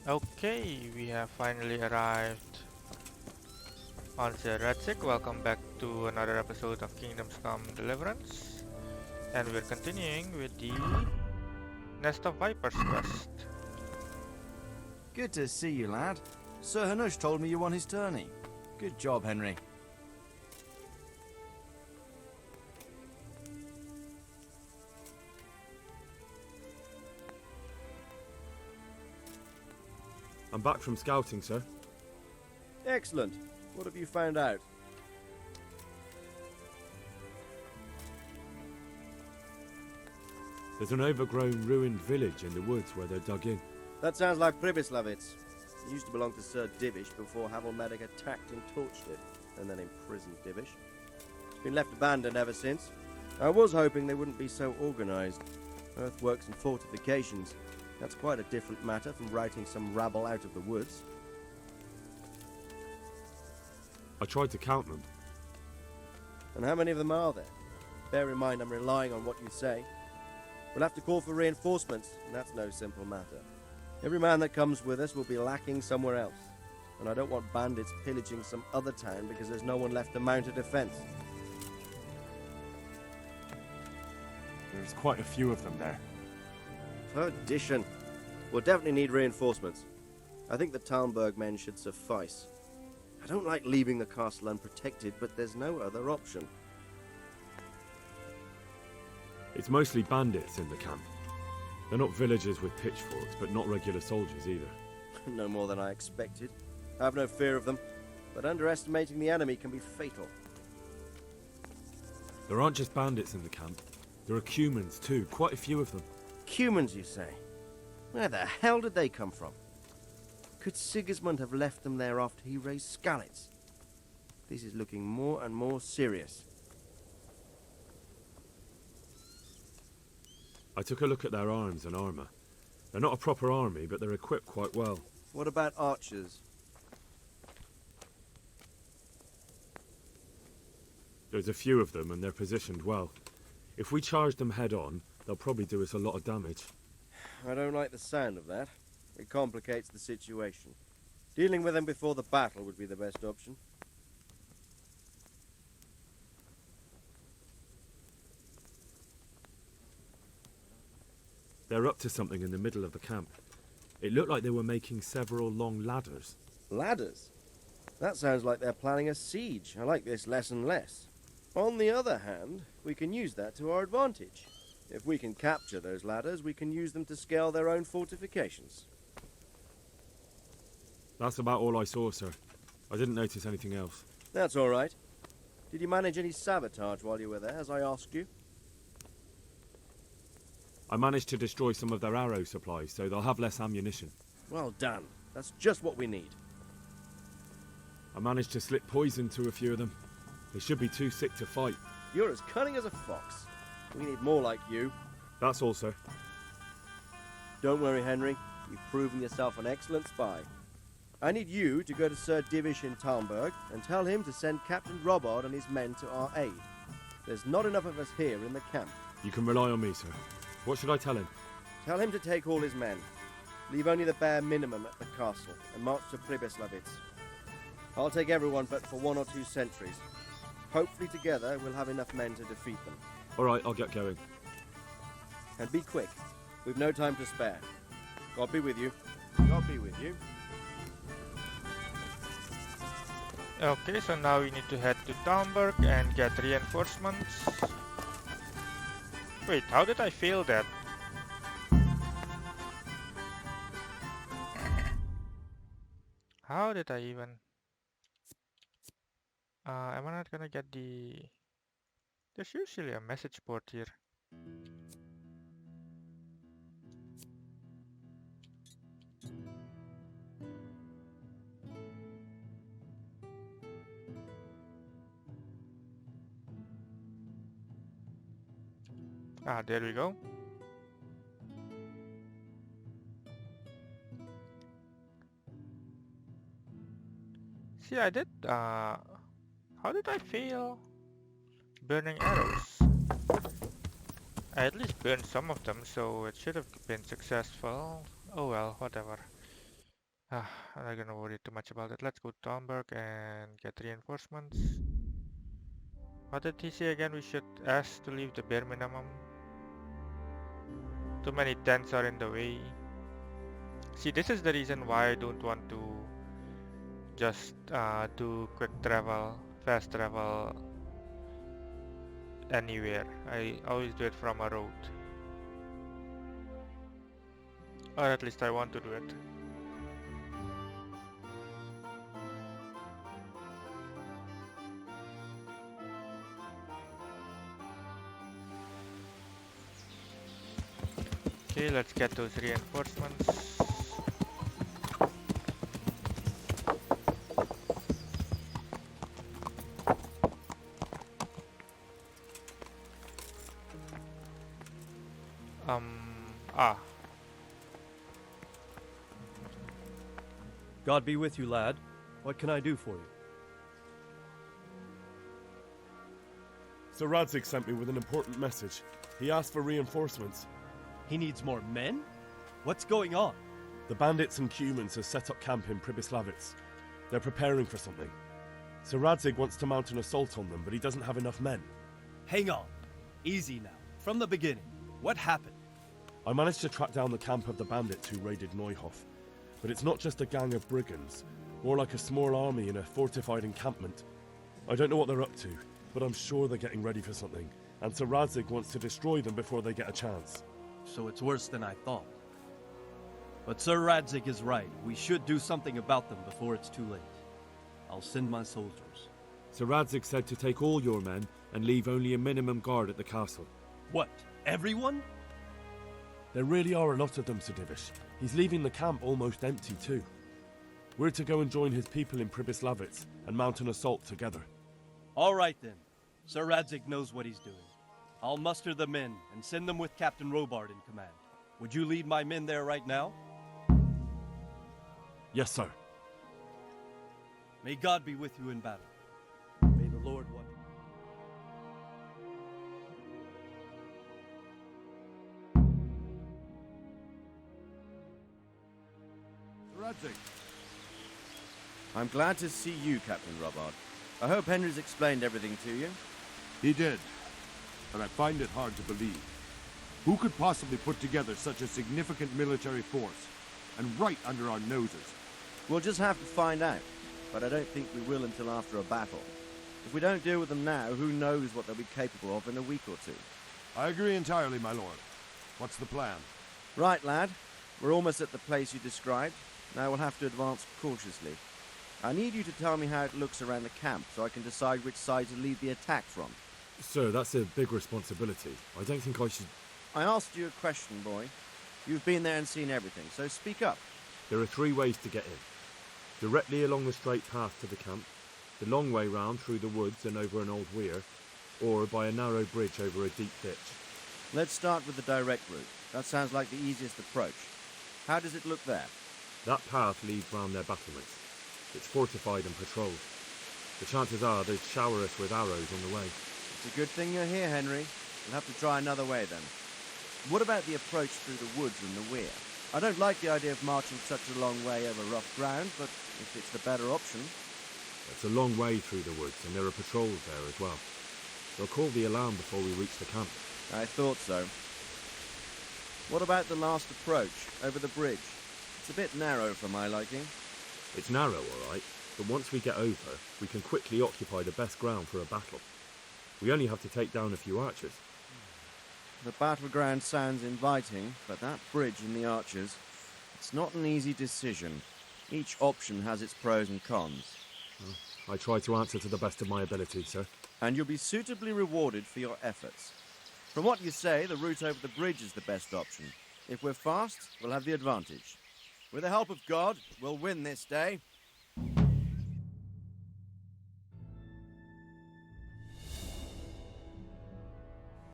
Okay, we have finally arrived on the Radzig. Welcome back to another episode of Kingdoms Come Deliverance. And we're continuing with the Nest of Vipers quest. Good to see you, lad. Sir Hanush told me you won his tourney. Good job, Henry. I'm back from scouting, sir. Excellent. What have you found out? There's an overgrown, ruined village in the woods where they're dug in. That sounds like Pribyslavitz. It used to belong to Sir Divish before Havelmedic attacked and torched it, and then imprisoned Divish. It's been left abandoned ever since. I was hoping they wouldn't be so organised. Earthworks and fortifications. That's quite a different matter from routing some rabble out of the woods. I tried to count them. And how many of them are there? Bear in mind I'm relying on what you say. We'll have to call for reinforcements, and that's no simple matter. Every man that comes with us will be lacking somewhere else, and I don't want bandits pillaging some other town because there's no one left to mount a defence. There's quite a few of them there. Perdition. We'll definitely need reinforcements. I think the Talmberg men should suffice. I don't like leaving the castle unprotected, but there's no other option. It's mostly bandits in the camp. They're not villagers with pitchforks, but not regular soldiers either. No more than I expected. I have no fear of them, but underestimating the enemy can be fatal. There aren't just bandits in the camp. There are Cumans too, quite a few of them. Cumans, you say? Where the hell did they come from? Could Sigismund have left them there after he raised Skalitz? This is looking more and more serious. I took a look at their arms and armour. They're not a proper army, but they're equipped quite well. What about archers? There's a few of them, and they're positioned well. If we charge them head on, they'll probably do us a lot of damage. I don't like the sound of that. It complicates the situation. Dealing with them before the battle would be the best option. They're up to something in the middle of the camp. It looked like they were making several long ladders. Ladders? That sounds like they're planning a siege. I like this less and less. On the other hand, we can use that to our advantage. If we can capture those ladders, we can use them to scale their own fortifications. That's about all I saw, sir. I didn't notice anything else. That's all right. Did you manage any sabotage while you were there, as I asked you? I managed to destroy some of their arrow supplies, so they'll have less ammunition. Well done. That's just what we need. I managed to slip poison to a few of them. They should be too sick to fight. You're as cunning as a fox. We need more like you. That's all, sir. Don't worry, Henry. You've proven yourself an excellent spy. I need you to go to Sir Divish in Talmberg and tell him to send Captain Robard and his men to our aid. There's not enough of us here in the camp. You can rely on me, sir. What should I tell him? Tell him to take all his men. Leave only the bare minimum at the castle and march to Pribyslavitz. I'll take everyone but for 1 or 2 sentries. Hopefully together we'll have enough men to defeat them. All right, I'll get going. And be quick. We've no time to spare. God be with you. God be with you. Okay, so now we need to head to Talmberg and get reinforcements. Wait, how did I fail that? How did I even... am I not gonna get the... There's usually a message board here. Ah, there we go. See, I did, how did I fail burning arrows? I at least burned some of them, so it should have been successful. Oh well, whatever. I'm not gonna worry too much about it. Let's go to Tomberg and get reinforcements. What did he say again? We should ask to leave the bare minimum. Too many tents are in the way. See, this is the reason why I don't want to just do quick travel, fast travel anywhere. I always do it from a road. Or at least I want to do it. Okay, let's get those reinforcements. Ah, God be with you, lad. What can I do for you? Sir Radzig sent me with an important message. He asked for reinforcements. He needs more men? What's going on? The bandits and humans have set up camp in Pribyslavitz. They're preparing for something. Sir Radzig wants to mount an assault on them, but he doesn't have enough men. Hang on. Easy now. From the beginning. What happened? I managed to track down the camp of the bandits who raided Neuhof. But it's not just a gang of brigands, more like a small army in a fortified encampment. I don't know what they're up to, but I'm sure they're getting ready for something, and Sir Radzig wants to destroy them before they get a chance. So it's worse than I thought. But Sir Radzig is right. We should do something about them before it's too late. I'll send my soldiers. Sir Radzig said to take all your men and leave only a minimum guard at the castle. What? Everyone? There really are a lot of them, Sir Divish. He's leaving the camp almost empty too. We're to go and join his people in Pribyslavitz and mount an assault together. All right then. Sir Radzig knows what he's doing. I'll muster the men and send them with Captain Robard in command. Would you lead my men there right now? Yes, sir. May God be with you in battle. May the Lord watch. Radzig. I'm glad to see you, Captain Robard. I hope Henry's explained everything to you. He did, but I find it hard to believe. Who could possibly put together such a significant military force, and right under our noses? We'll just have to find out, but I don't think we will until after a battle. If we don't deal with them now, who knows what they'll be capable of in a week or two. I agree entirely, my lord. What's the plan? Right, lad. We're almost at the place you described. Now we'll have to advance cautiously. I need you to tell me how it looks around the camp so I can decide which side to lead the attack from. Sir, that's a big responsibility. I don't think I should... I asked you a question, boy. You've been there and seen everything, so speak up. There are 3 ways to get in. Directly along the straight path to the camp, the long way round through the woods and over an old weir, or by a narrow bridge over a deep ditch. Let's start with the direct route. That sounds like the easiest approach. How does it look there? That path leads round their battlements. It's fortified and patrolled. The chances are they'd shower us with arrows on the way. It's a good thing you're here, Henry. We'll have to try another way then. What about the approach through the woods and the weir? I don't like the idea of marching such a long way over rough ground, but if it's the better option... It's a long way through the woods, and there are patrols there as well. They'll call the alarm before we reach the camp. I thought so. What about the last approach, over the bridge? It's a bit narrow for my liking. It's narrow, all right, but once we get over, we can quickly occupy the best ground for a battle. We only have to take down a few archers. The battleground sounds inviting, but that bridge and the archers, it's not an easy decision. Each option has its pros and cons. I try to answer to the best of my ability, sir. And you'll be suitably rewarded for your efforts. From what you say, the route over the bridge is the best option. If we're fast, we'll have the advantage. With the help of God, we'll win this day.